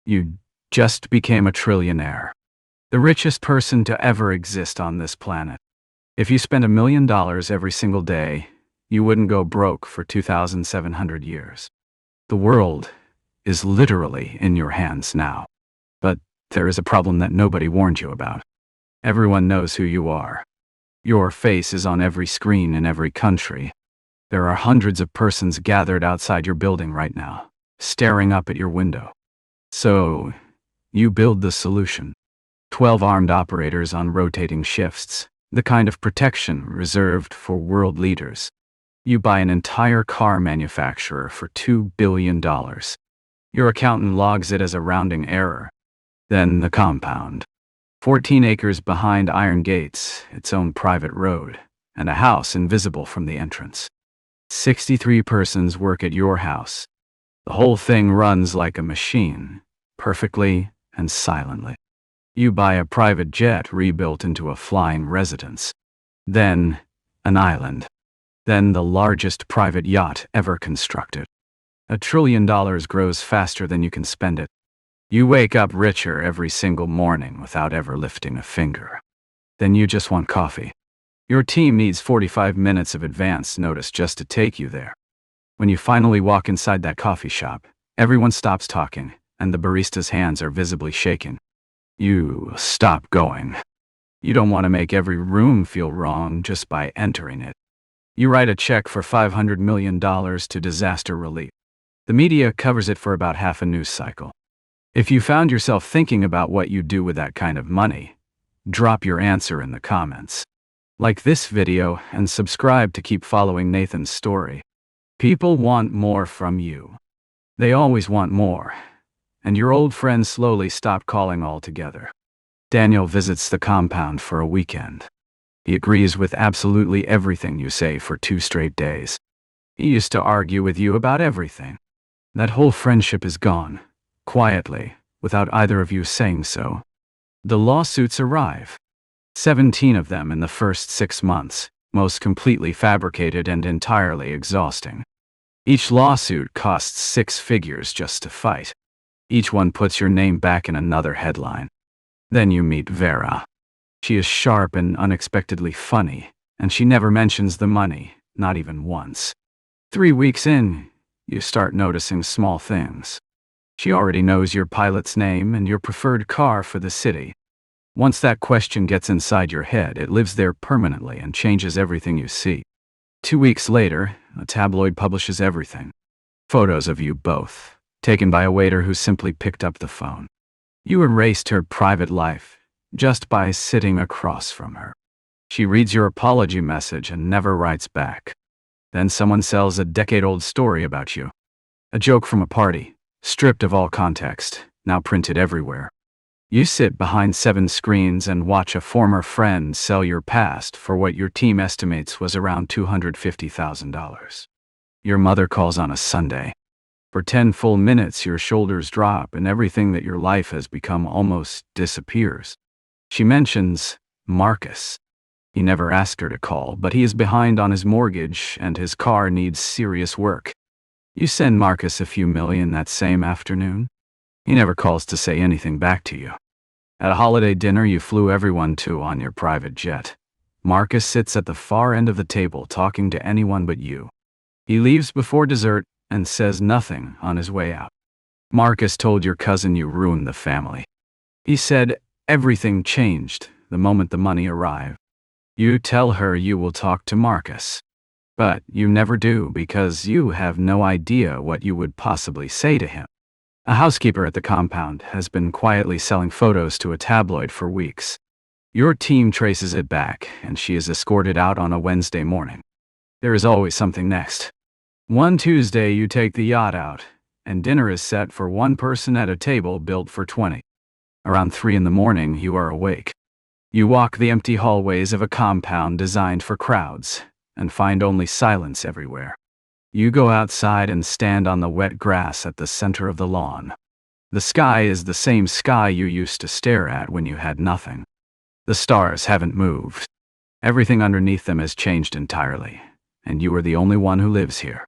You just became a trillionaire. The richest person to ever exist on this planet. If you spent $1 million every single day, you wouldn't go broke for 2,700 years. The world is literally in your hands now. But there is a problem that nobody warned you about. Everyone knows who you are. Your face is on every screen in every country. There are hundreds of persons gathered outside your building right now, staring up at your window. So, you build the solution. 12 armed operators on rotating shifts, the kind of protection reserved for world leaders. You buy an entire car manufacturer for $2 billion. Your accountant logs it as a rounding error. Then the compound. 14 acres behind iron gates, its own private road, and a house invisible from the entrance. 63 persons work at your house. The whole thing runs like a machine, perfectly and silently. You buy a private jet rebuilt into a flying residence. Then, an island. Then the largest private yacht ever constructed. $1 trillion grows faster than you can spend it. You wake up richer every single morning without ever lifting a finger. Then you just want coffee. Your team needs 45 minutes of advance notice just to take you there. When you finally walk inside that coffee shop, everyone stops talking, and the barista's hands are visibly shaking. You stop going. You don't want to make every room feel wrong just by entering it. You write a check for $500 million to disaster relief. The media covers it for about half a news cycle. If you found yourself thinking about what you'd do with that kind of money, drop your answer in the comments. Like this video and subscribe to keep following Nathan's story. People want more from you. They always want more. And your old friends slowly stop calling altogether. Daniel visits the compound for a weekend. He agrees with absolutely everything you say for 2 straight days. He used to argue with you about everything. That whole friendship is gone, quietly, without either of you saying so. The lawsuits arrive. 17 of them in the first 6 months, most completely fabricated and entirely exhausting. Each lawsuit costs 6 figures just to fight. Each one puts your name back in another headline. Then you meet Vera. She is sharp and unexpectedly funny, and she never mentions the money, not even once. 3 weeks in, you start noticing small things. She already knows your pilot's name and your preferred car for the city. Once that question gets inside your head, it lives there permanently and changes everything you see. 2 weeks later, a tabloid publishes everything. Photos of you both, taken by a waiter who simply picked up the phone. You erased her private life just by sitting across from her. She reads your apology message and never writes back. Then someone sells a decade-old story about you. A joke from a party, stripped of all context, now printed everywhere. You sit behind 7 screens and watch a former friend sell your past for what your team estimates was around $250,000. Your mother calls on a Sunday. For 10 full minutes, your shoulders drop and everything that your life has become almost disappears. She mentions Marcus. He never asked her to call, but he is behind on his mortgage and his car needs serious work. You send Marcus a few million that same afternoon. He never calls to say anything back to you. At a holiday dinner you flew everyone to on your private jet. Marcus sits at the far end of the table talking to anyone but you. He leaves before dessert and says nothing on his way out. Marcus told your cousin you ruined the family. He said everything changed the moment the money arrived. You tell her you will talk to Marcus. But you never do because you have no idea what you would possibly say to him. A housekeeper at the compound has been quietly selling photos to a tabloid for weeks. Your team traces it back, and she is escorted out on a Wednesday morning. There is always something next. One Tuesday you take the yacht out, and dinner is set for 1 person at a table built for 20. Around 3 in the morning you are awake. You walk the empty hallways of a compound designed for crowds, and find only silence everywhere. You go outside and stand on the wet grass at the center of the lawn. The sky is the same sky you used to stare at when you had nothing. The stars haven't moved. Everything underneath them has changed entirely, and you are the only one who lives here.